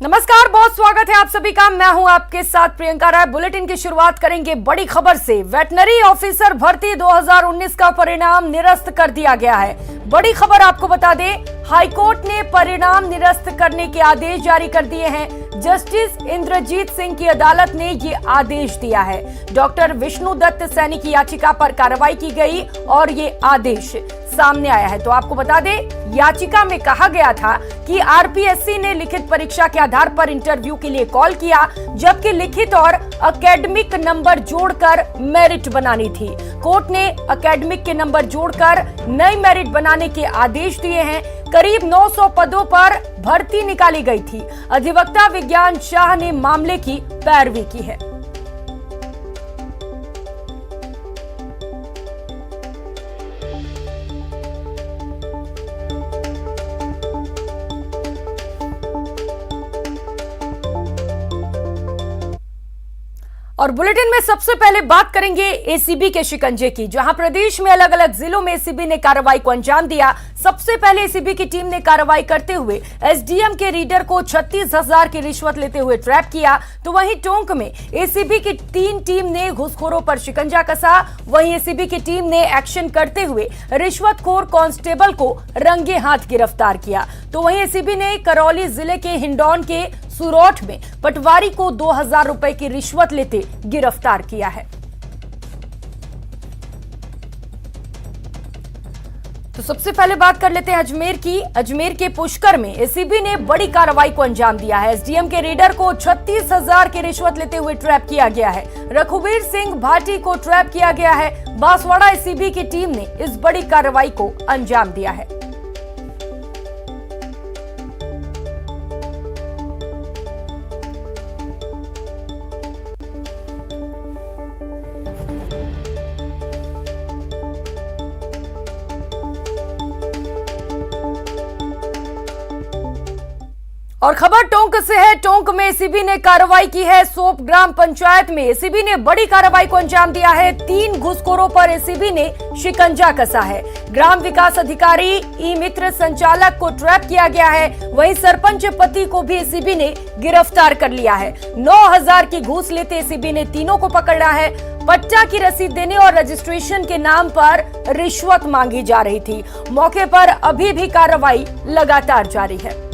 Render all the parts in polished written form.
नमस्कार, बहुत स्वागत है आप सभी का। मैं हूं आपके साथ प्रियंका राय। बुलेटिन की शुरुआत करेंगे बड़ी खबर से। वेटनरी ऑफिसर भर्ती 2019 का परिणाम निरस्त कर दिया गया है। बड़ी खबर आपको बता दें, हाईकोर्ट ने परिणाम निरस्त करने के आदेश जारी कर दिए हैं। जस्टिस इंद्रजीत सिंह की अदालत ने ये आदेश दिया है। डॉक्टर विष्णु दत्त सैनी की याचिका पर कार्रवाई की गई और ये आदेश सामने आया है। तो आपको बता दें, याचिका में कहा गया था कि आरपीएससी ने लिखित परीक्षा के आधार पर इंटरव्यू के लिए कॉल किया, जबकि लिखित और एकेडमिक नंबर जोड़कर मेरिट बनानी थी। कोर्ट ने एकेडमिक के नंबर जोड़कर नई मेरिट बनाने के आदेश दिए हैं। करीब 900 पदों पर भर्ती निकाली गई थी। अधिवक्ता विज्ञान शाह ने मामले की पैरवी की है। और बुलेटिन में सबसे पहले बात करेंगे एसीबी के शिकंजे की, जहां प्रदेश में अलग अलग जिलों में एसीबी ने कार्रवाई को अंजाम दिया। सबसे पहले एसीबी की टीम ने कार्रवाई करते हुए एसडीएम के रीडर को 36,000 की रिश्वत लेते हुए ट्रैप किया। तो वहीं टोंक में एसीबी की 3 टीम ने घुसखोरों पर शिकंजा कसा। वहीं एसीबी की टीम ने एक्शन करते हुए रिश्वतखोर कांस्टेबल को रंगे हाथ गिरफ्तार किया। तो वहीं एसीबी ने करौली जिले के हिंडौन के सुरौठ में पटवारी को 2,000 रुपए की रिश्वत लेते गिरफ्तार किया है। तो सबसे पहले बात कर लेते हैं अजमेर की। अजमेर के पुष्कर में एसीबी ने बड़ी कार्रवाई को अंजाम दिया है। एसडीएम के रेडर को 36,000 की रिश्वत लेते हुए ट्रैप किया गया है। रघुवीर सिंह भाटी को ट्रैप किया गया है। बांसवाड़ा एसीबी की टीम ने इस बड़ी कार्रवाई को अंजाम दिया है। और खबर टोंक से है। टोंक में एसीबी ने कार्रवाई की है। सोप ग्राम पंचायत में एसीबी ने बड़ी कार्रवाई को अंजाम दिया है। 3 घुसखोरों पर एसीबी ने शिकंजा कसा है। ग्राम विकास अधिकारी ई मित्र संचालक को ट्रैप किया गया है। वहीं सरपंच पति को भी एसीबी ने गिरफ्तार कर लिया है। 9,000 की घूस लेते एसीबी ने तीनों को पकड़ा है। पट्टा की रसीद देने और रजिस्ट्रेशन के नाम पर रिश्वत मांगी जा रही थी। मौके पर अभी भी कार्रवाई लगातार जारी है।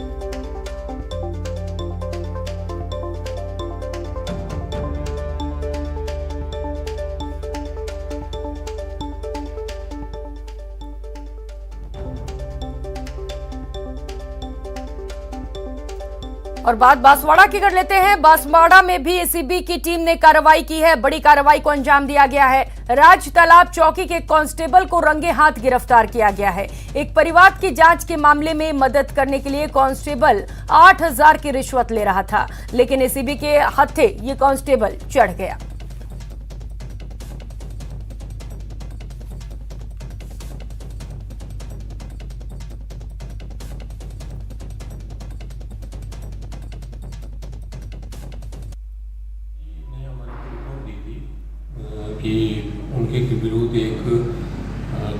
और बात बांसवाड़ा की कर लेते हैं। बांसवाड़ा में भी एसीबी की टीम ने कार्रवाई की है। बड़ी कार्रवाई को अंजाम दिया गया है। राज तालाब चौकी के कांस्टेबल को रंगे हाथ गिरफ्तार किया गया है। एक परिवार की जांच के मामले में मदद करने के लिए कांस्टेबल 8,000 की रिश्वत ले रहा था, लेकिन एसीबी के हत्थे ये कांस्टेबल चढ़ गया। कि उनके विरुद्ध एक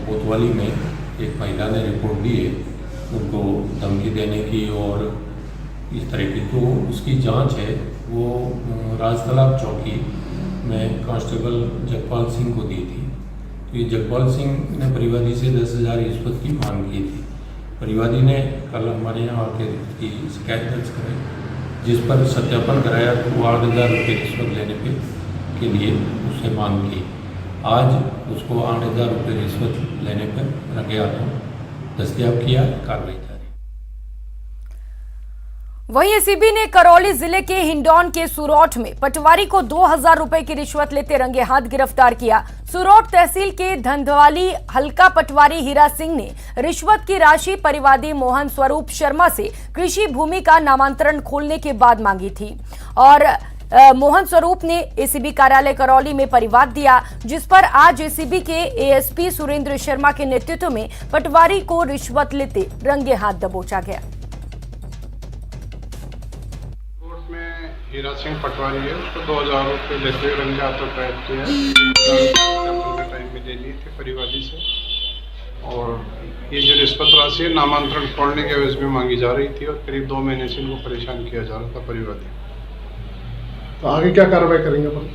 कोतवाली में एक महिला ने रिपोर्ट दी है उनको धमकी देने की और इस तरह की। तो उसकी जांच है वो राजतालाब चौकी में कांस्टेबल जगपाल सिंह को दी थी। तो ये जगपाल सिंह ने परिवादी से 10,000 रिश्वत की मांग की थी। परिवादी ने कल हमारे यहाँ आकर की शिकायत दर्ज कराई, जिस पर सत्यापन कराया तो 8,000 रुपये रिश्वत लेने के लिए उससे मांग की। आज उसको 8,000 रुपये रिश्वत लेने पर रंगे हाथों दस्तयाब किया। कार्रवाई जारी। वहीं एसीबी ने करौली जिले के हिंडौन के सुरौठ में पटवारी को 2,000 रुपए की रिश्वत लेते रंगे हाथ गिरफ्तार किया। सुरौठ तहसील के धंधवाली हल्का पटवारी हीरा सिंह ने रिश्वत की राशि परिवादी मोहन स्वरूप शर्मा से कृषि भूमि का नामांतरण खोलने के बाद मांगी थी और मोहन स्वरूप ने एसीबी कार्यालय करौली में परिवाद दिया, जिस पर आज एसीबी के एएसपी सुरेंद्र शर्मा के नेतृत्व में पटवारी को रिश्वत लेते रंगे हाथ दबोचा गया। कोर्ट में हीरा सिंह पटवारी है, उसको 2,000 रुपये लेते रंगे हाथों ट्रैप किया। टाइम में देनी थी परिवादी से और ये जो रिश्वत राशि है नामांतरण खोलने के एवज में मांगी जा रही थी और करीब 2 महीने से इनको परेशान किया जा रहा था परिवादी। तो आगे क्या कार्रवाई करेंगे अपन?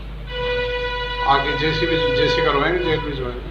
आगे जैसे करवाएंगे, जेल भिजवाएंगे।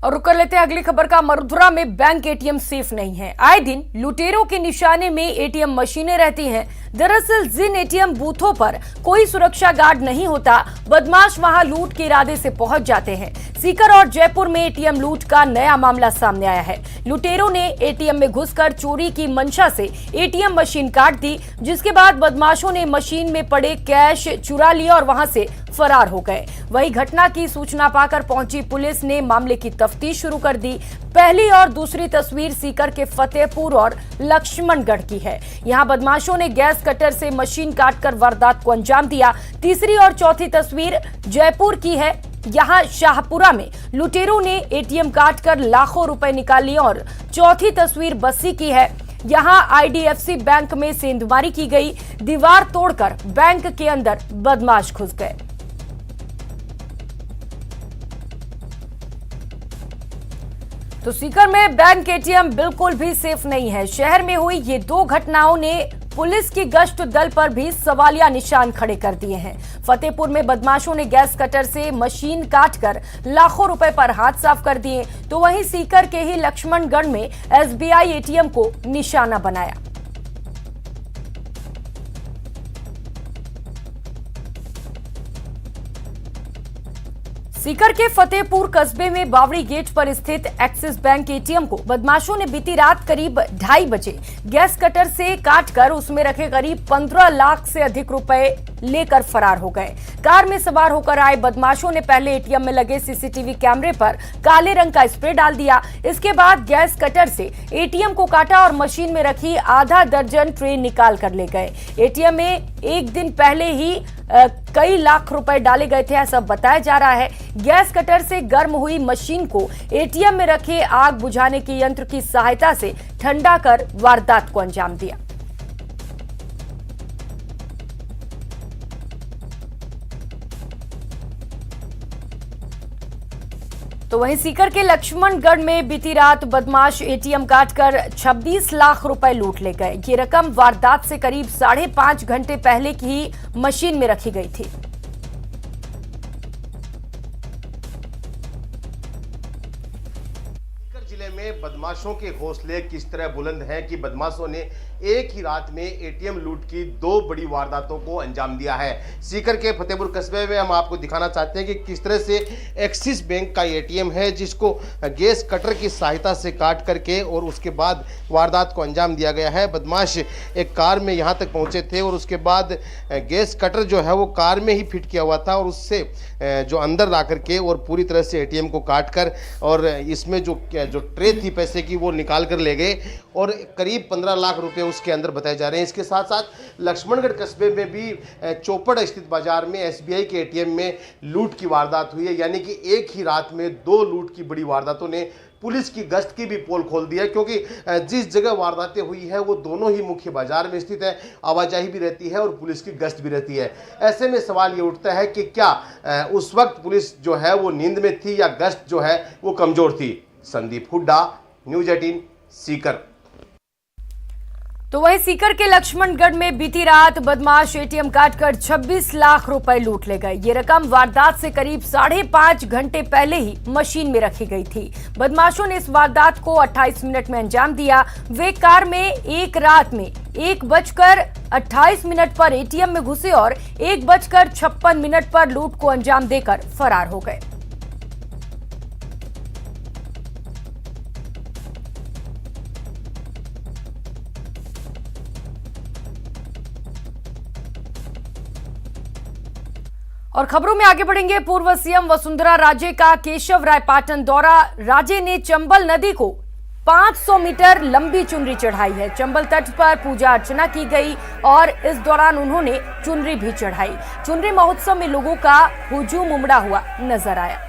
और रुक कर लेते हैं अगली खबर का। मरुधरा में बैंक एटीएम सेफ नहीं है। आए दिन लुटेरों के निशाने में एटीएम मशीनें रहती हैं। दरअसल जिन एटीएम बूथों पर कोई सुरक्षा गार्ड नहीं होता, बदमाश वहां लूट के इरादे से पहुंच जाते हैं। सीकर और जयपुर में एटीएम लूट का नया मामला सामने आया है। लुटेरों ने एटीएम में घुसकर चोरी की मंशा से एटीएम मशीन काट दी, जिसके बाद बदमाशों ने मशीन में पड़े कैश चुरा लिया और वहां से फरार हो गए। वहीं घटना की सूचना पाकर पहुंची पुलिस ने मामले की तफ्तीश शुरू कर दी। पहली और दूसरी तस्वीर सीकर के फतेहपुर और लक्ष्मणगढ़ की है। यहां बदमाशों ने गैस कटर से मशीन काटकर वारदात को अंजाम दिया। तीसरी और चौथी तस्वीर जयपुर की है। यहां शाहपुरा में लुटेरों ने एटीएम काटकर लाखों रुपए निकाल लिए। और चौथी तस्वीर बस्सी की है। यहां आईडीएफसी बैंक में सेंधमारी की गई। दीवार तोड़कर बैंक के अंदर बदमाश घुस गए। तो सीकर में बैंक एटीएम बिल्कुल भी सेफ नहीं है। शहर में हुई ये दो घटनाओं ने पुलिस की गश्त दल पर भी सवालिया निशान खड़े कर दिए हैं। फतेहपुर में बदमाशों ने गैस कटर से मशीन काटकर लाखों रुपए पर हाथ साफ कर दिए, तो वहीं सीकर के ही लक्ष्मणगढ़ में एसबीआई एटीएम को निशाना बनाया। सीकर के फतेहपुर कस्बे में बावड़ी गेट पर स्थित एक्सिस बैंक एटीएम को बदमाशों ने बीती रात करीब 2:30 बजे गैस कटर से काटकर उसमें रखे करीब 15 लाख से अधिक रुपए लेकर फरार हो गए। कार में सवार होकर आए बदमाशों ने पहले एटीएम में लगे सीसीटीवी कैमरे पर काले रंग का स्प्रे डाल दिया। इसके बाद गैस कटर से एटीएम को काटा और मशीन में रखी आधा दर्जन ट्रे निकाल कर ले गए। एटीएम में एक दिन पहले ही कई लाख रुपए डाले गए थे, ऐसा बताया जा रहा है। गैस कटर से गर्म हुई मशीन को एटीएम में रखे आग बुझाने के यंत्र की सहायता से ठंडा कर वारदात को अंजाम दिया। तो वहीं सीकर के लक्ष्मणगढ़ में बीती रात बदमाश एटीएम काटकर 26 लाख रुपए लूट ले गए। ये रकम वारदात से करीब 5.5 घंटे पहले की ही मशीन में रखी गई थी। जिले में बदमाशों के हौसले किस तरह बुलंद हैं कि बदमाशों ने एक ही रात में एटीएम लूट की 2 बड़ी वारदातों को अंजाम दिया है। सीकर के फतेहपुर कस्बे में हम आपको दिखाना चाहते हैं कि किस तरह से एक्सिस बैंक का एटीएम है, जिसको गैस कटर की सहायता से काट करके और उसके बाद वारदात को अंजाम दिया गया है। बदमाश एक कार में यहाँ तक पहुँचे थे और उसके बाद गैस कटर जो है वो कार में ही फिट किया हुआ था और उससे जो अंदर ला करके और पूरी तरह से एटीएम को काट कर और इसमें जो ट्रे थी पैसे की वो निकाल कर ले गए और करीब 15 लाख रुपए उसके अंदर बताए जा रहे हैं। इसके साथ साथ लक्ष्मणगढ़ कस्बे में भी चौपड़ स्थित बाजार में एसबीआई के एटीएम में लूट की वारदात हुई है। यानी कि एक ही रात में 2 लूट की बड़ी वारदातों ने पुलिस की गश्त की भी पोल खोल दी है, क्योंकि जिस जगह वारदातें हुई है वो दोनों ही मुख्य बाजार में स्थित है। आवाजाही भी रहती है और पुलिस की गश्त भी रहती है। ऐसे में सवाल ये उठता है कि क्या उस वक्त पुलिस जो है वो नींद में थी या गश्त जो है वो कमजोर थी। संदीप हुड्डा, न्यूज 18 सीकर। तो वहीं सीकर के लक्ष्मणगढ़ में बीती रात बदमाश एटीएम काटकर 26 लाख रुपए लूट ले गए। ये रकम वारदात से करीब 5.5 घंटे पहले ही मशीन में रखी गई थी। बदमाशों ने इस वारदात को 28 मिनट में अंजाम दिया। वे कार में एक रात में 1:28 पर एटीएम में घुसे और 1:56 पर लूट को अंजाम देकर फरार हो गए। और खबरों में आगे बढ़ेंगे। पूर्व सीएम वसुंधरा राजे का केशव राय पाटन दौरा। राजे ने चंबल नदी को 500 मीटर लंबी चुनरी चढ़ाई है। चंबल तट पर पूजा अर्चना की गई और इस दौरान उन्होंने चुनरी भी चढ़ाई। चुनरी महोत्सव में लोगों का हुजूम उमड़ा हुआ नजर आया।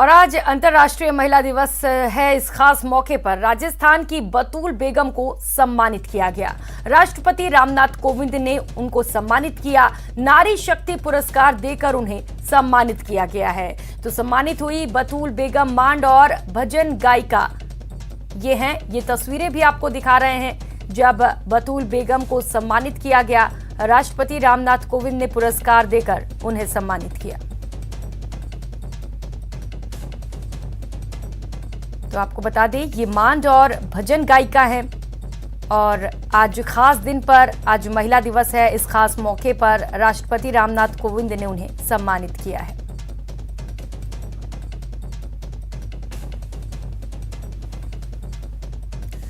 और आज अंतर्राष्ट्रीय महिला दिवस है। इस खास मौके पर राजस्थान की बतूल बेगम को सम्मानित किया गया। राष्ट्रपति रामनाथ कोविंद ने उनको सम्मानित किया। नारी शक्ति पुरस्कार देकर उन्हें सम्मानित किया गया है। तो सम्मानित हुई बतूल बेगम मांड और भजन गायिका। ये तस्वीरें भी आपको दिखा रहे हैं जब बतूल बेगम को सम्मानित किया गया। राष्ट्रपति रामनाथ कोविंद ने पुरस्कार देकर उन्हें सम्मानित किया। तो आपको बता दें ये मांड और भजन गायिका हैं और आज खास दिन पर, आज महिला दिवस है, इस खास मौके पर राष्ट्रपति रामनाथ कोविंद ने उन्हें सम्मानित किया है।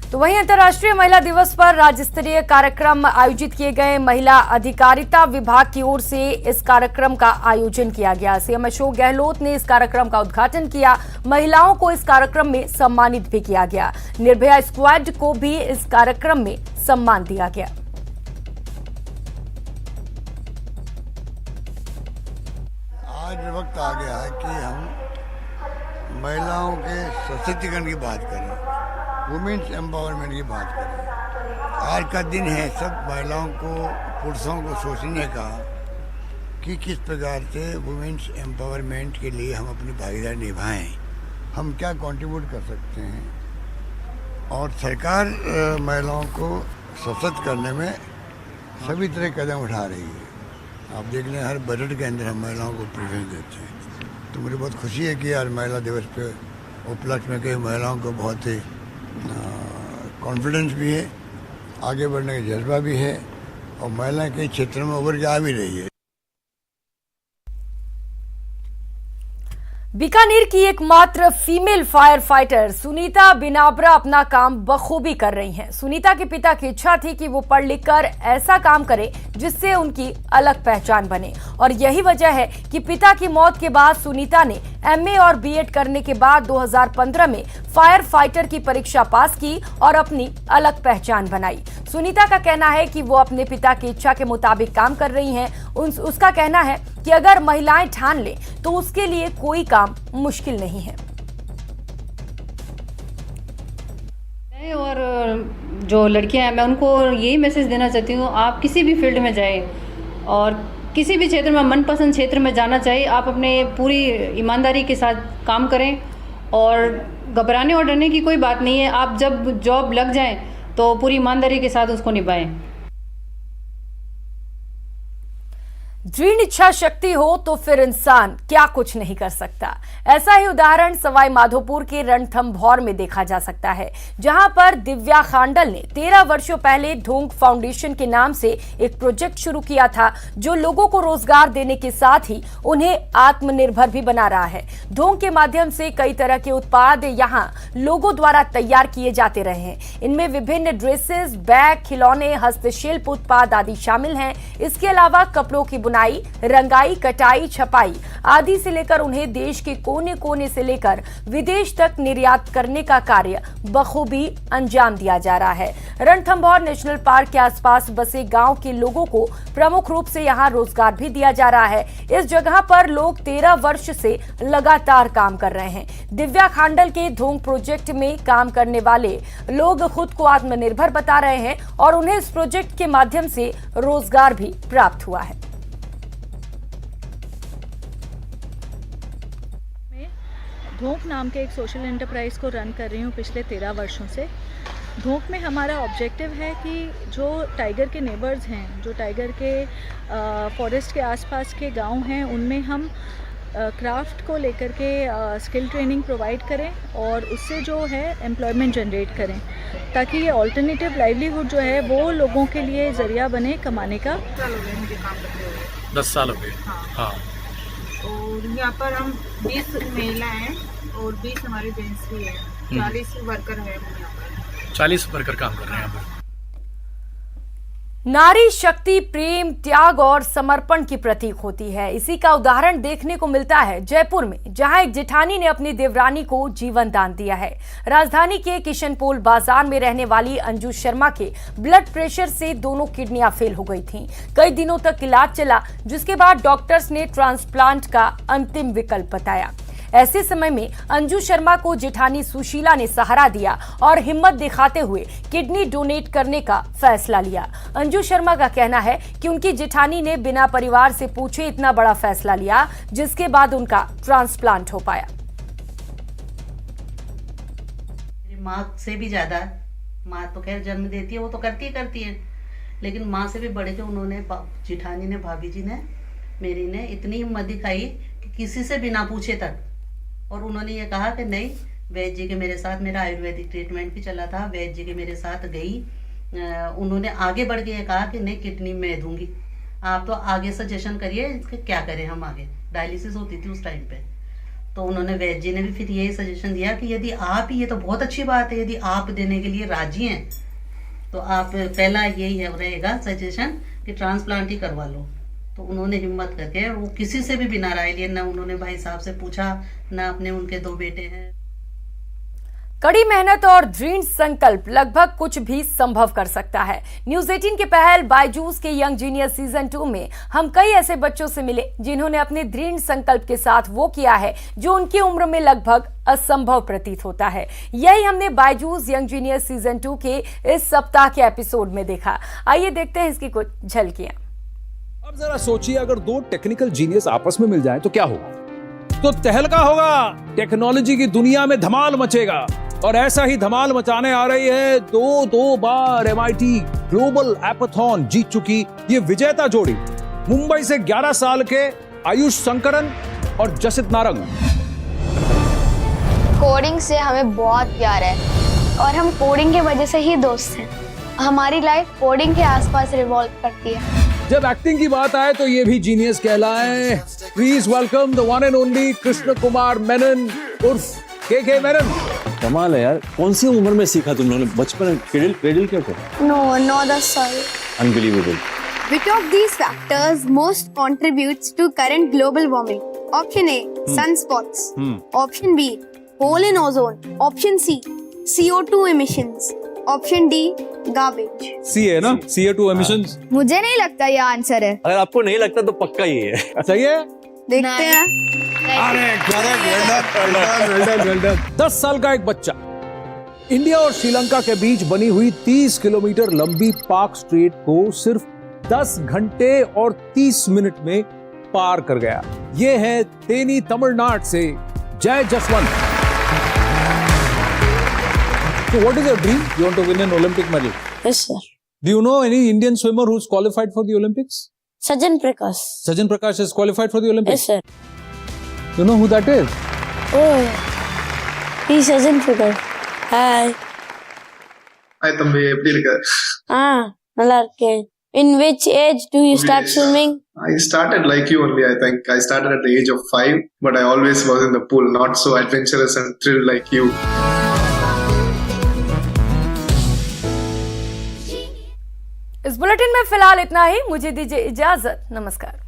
तो वहीं अंतर्राष्ट्रीय महिला दिवस पर राज्य स्तरीय कार्यक्रम आयोजित किए गए। महिला अधिकारिता विभाग की ओर से इस कार्यक्रम का आयोजन किया गया। सीएम अशोक गहलोत ने इस कार्यक्रम का उद्घाटन किया। महिलाओं को इस कार्यक्रम में सम्मानित भी किया गया। निर्भया स्क्वाड को भी इस कार्यक्रम में सम्मान दिया गया। आज वक्त आ गया है कि हम महिलाओं के सशक्तिकरण की बात करें, वुमेन्स एम्पावरमेंट की बात करें। आज का दिन है सब महिलाओं को, पुरुषों को सोचने का कि किस प्रकार से वुमेन्स एम्पावरमेंट के लिए हम अपनी भागीदारी निभाएं, हम क्या कंट्रीब्यूट कर सकते हैं। और सरकार महिलाओं को सशक्त करने में सभी तरह कदम उठा रही है। आप देख लें, हर बजट के अंदर हम महिलाओं को प्रेफरेंस देते हैं। तो मुझे बहुत खुशी है कि आज महिला दिवस पे उपलक्ष्य में कई महिलाओं को बहुत ही कॉन्फिडेंस भी है, आगे बढ़ने का जज्बा भी है और महिलाएं कई क्षेत्रों में उभर के आ भी रही है। बीकानेर की एकमात्र फीमेल फायर फाइटर सुनीता बिनाब्रा अपना काम बखूबी कर रही हैं। सुनीता के पिता की इच्छा थी कि वो पढ़ लिखकर ऐसा काम करे जिससे उनकी अलग पहचान बने और यही वजह है कि पिता की मौत के बाद सुनीता ने एमए और बीएड करने के बाद 2015 में फायर फाइटर की परीक्षा पास की और अपनी अलग पहचान बनाई। सुनीता का कहना है कि वो अपने पिता की इच्छा के मुताबिक काम कर रही हैं। उसका कहना है कि अगर महिलाएं ठान लें तो उसके लिए कोई काम मुश्किल नहीं है। और जो लड़कियां हैं, मैं उनको यही मैसेज देना चाहती हूँ, आप किसी भी फील्ड में जाएं और किसी भी क्षेत्र में, मनपसंद क्षेत्र में जाना चाहिए, आप अपने पूरी ईमानदारी के साथ काम करें और घबराने और डरने की कोई बात नहीं है। आप जब जॉब लग जाएं तो पूरी ईमानदारी के साथ उसको निभाएं। दृढ़ इच्छा शक्ति हो तो फिर इंसान क्या कुछ नहीं कर सकता। ऐसा ही उदाहरण सवाई माधोपुर के रणथंभौर में देखा जा सकता है, जहां पर दिव्या खांडल ने 13 वर्षों पहले ढोंग फाउंडेशन के नाम से एक प्रोजेक्ट शुरू किया था, जो लोगों को रोजगार देने के साथ ही उन्हें आत्मनिर्भर भी बना रहा है। ढोंग के माध्यम से कई तरह के उत्पाद यहां लोगों द्वारा तैयार किए जाते रहे हैं। इनमें विभिन्न ड्रेसेस, बैग, खिलौने, हस्तशिल्प उत्पाद आदि शामिल हैं। इसके अलावा कपड़ों की बुनाई, रंगाई, कटाई, छपाई आदि से लेकर उन्हें देश के कोने कोने से लेकर विदेश तक निर्यात करने का कार्य बखूबी अंजाम दिया जा रहा है। रणथंभौर नेशनल पार्क के आसपास बसे गांव के लोगों को प्रमुख रूप से यहां रोजगार भी दिया जा रहा है। इस जगह पर लोग 13 वर्ष से लगातार काम कर रहे हैं। दिव्या खांडल के ढोंग प्रोजेक्ट में काम करने वाले लोग खुद को आत्मनिर्भर बता रहे हैं और उन्हें इस प्रोजेक्ट के माध्यम से रोजगार भी प्राप्त हुआ है। धोंक नाम के एक सोशल एंटरप्राइज को रन कर रही हूँ पिछले 13 वर्षों से। धोंक में हमारा ऑब्जेक्टिव है कि जो टाइगर के नेबर्स हैं, जो टाइगर के फॉरेस्ट के आसपास के गांव हैं, उनमें हम क्राफ्ट को लेकर के स्किल ट्रेनिंग प्रोवाइड करें और उससे जो है एम्प्लॉयमेंट जनरेट करें, ताकि ये ऑल्टरनेटिव लाइवलीहुड जो है वो लोगों के लिए ज़रिया बने कमाने का। 10 साल हो गए। हाँ। और यहाँ पर हम 20 महिला हैं और 20 हमारे जेंट्स भी हैं। 40 वर्कर हैं। 40 वर्कर काम कर रहे हैं यहाँ पर। नारी शक्ति प्रेम, त्याग और समर्पण की प्रतीक होती है। इसी का उदाहरण देखने को मिलता है जयपुर में, जहां एक जेठानी ने अपनी देवरानी को जीवन दान दिया है। राजधानी के किशनपोल बाजार में रहने वाली अंजू शर्मा के ब्लड प्रेशर से दोनों किडनियां फेल हो गई थीं। कई दिनों तक इलाज चला, जिसके बाद डॉक्टर्स ने ट्रांसप्लांट का अंतिम विकल्प बताया। ऐसे समय में अंजू शर्मा को जेठानी सुशीला ने सहारा दिया और हिम्मत दिखाते हुए किडनी डोनेट करने का फैसला लिया। अंजू शर्मा का कहना है कि उनकी जेठानी ने बिना परिवार से पूछे इतना बड़ा फैसला लिया, जिसके बाद उनका ट्रांसप्लांट हो पाया। मेरी माँ से भी ज्यादा, माँ तो खैर जन्म देती है, वो तो करती है, लेकिन माँ से भी बड़े जो उन्होंने, जेठानी ने, भाभी जी ने, मेरी ने इतनी हिम्मत दिखाई कि किसी से बिना पूछे तक, और उन्होंने ये कहा कि नहीं, वैद्य जी के मेरे साथ, मेरा आयुर्वेदिक ट्रीटमेंट भी चला था, वैद्य जी के मेरे साथ गई, उन्होंने आगे बढ़ के ये कहा कि नहीं, किडनी मैं दूंगी, आप तो आगे सजेशन करिए इसके क्या करें हम आगे। डायलिसिस होती थी उस टाइम पे, तो उन्होंने वैद्य जी ने भी फिर यही सजेशन दिया कि यदि आप, ये तो बहुत अच्छी बात है, यदि आप देने के लिए राजी हैं तो आप, पहला यही रहेगा सजेशन कि ट्रांसप्लांट ही करवा लो। तो उन्होंने हिम्मत करके, वो किसी से भी बिना राय लिए, ना उन्होंने भाई साहब से पूछा, ना अपने, उनके 2 बेटे हैं। कड़ी मेहनत और दृढ़ संकल्प लगभग कुछ भी संभव कर सकता है। न्यूज 18 के पहल बायजूस के यंग जीनियस सीजन 2 में हम कई ऐसे बच्चों से मिले जिन्होंने अपने दृढ़ संकल्प के साथ वो किया है जो उनकी उम्र में लगभग असंभव प्रतीत होता है। यही हमने बायजूस यंग जीनियस सीजन 2 के इस सप्ताह के एपिसोड में देखा। आइए देखते हैं इसकी कुछ झलकियां। अब जरा सोचिए, अगर 2 टेक्निकल जीनियस आपस में मिल जाएं तो क्या होगा? तो तहलका होगा, टेक्नोलॉजी की दुनिया में धमाल मचेगा। और ऐसा ही धमाल मचाने आ रही है 2 बार MIT ग्लोबल एपाथॉन जीत चुकी ये विजेता जोड़ी, मुंबई से 11 साल के आयुष शंकरन और जसित नारंग। कोडिंग से हमें बहुत प्यार है और हम कोडिंग की वजह से ही दोस्त हैं। हमारी लाइफ कोडिंग के आसपास रिवॉल्व करती है। जब एक्टिंग की बात आए तो ये भी जीनियस कहलाए। Please welcome the one and only Krishna Kumar Menon उर्फ के मेनन। कमाल है यार, कौन सी उम्र में सीखा तुम लोगों ने? बचपन क्रेडिल क्या था? No, 10 साल। Unbelievable. Which of these factors most contributes to current global warming? Option A, sunspots. Option B, hole in ozone. Option C, CO2 emissions. Option D, garbage. C है ना, CO2 emissions? मुझे नहीं लगता ये answer है। अगर आपको नहीं लगता तो पक्का ही है। सही है? देखते हैं। अरे well done. 10 साल का एक बच्चा इंडिया और श्रीलंका के बीच बनी हुई 30 किलोमीटर लंबी पार्क स्ट्रीट को सिर्फ 10 घंटे और 30 मिनट में पार कर गया। ये है तेनी तमिलनाडु से जय Jaswant. So what is your dream? You want to win an Olympic medal? Yes, sir. Do you know any Indian swimmer who's qualified for the Olympics? Sajan Prakash. Sajan Prakash is qualified for the Olympics? Yes, sir. You know who that is? Oh, he's Sajan Prakash. Hi. Hi, தம்பி, எப்படி இருக்க? நல்லா இருக்கேன். In which age do you start swimming? I started like you only, I think. I started at the age of 5, but I always was in the pool, not so adventurous and thrilled like you. इस bulletin में फिलहाल इतना ही। मुझे दीजिए इजाजत। नमस्कार।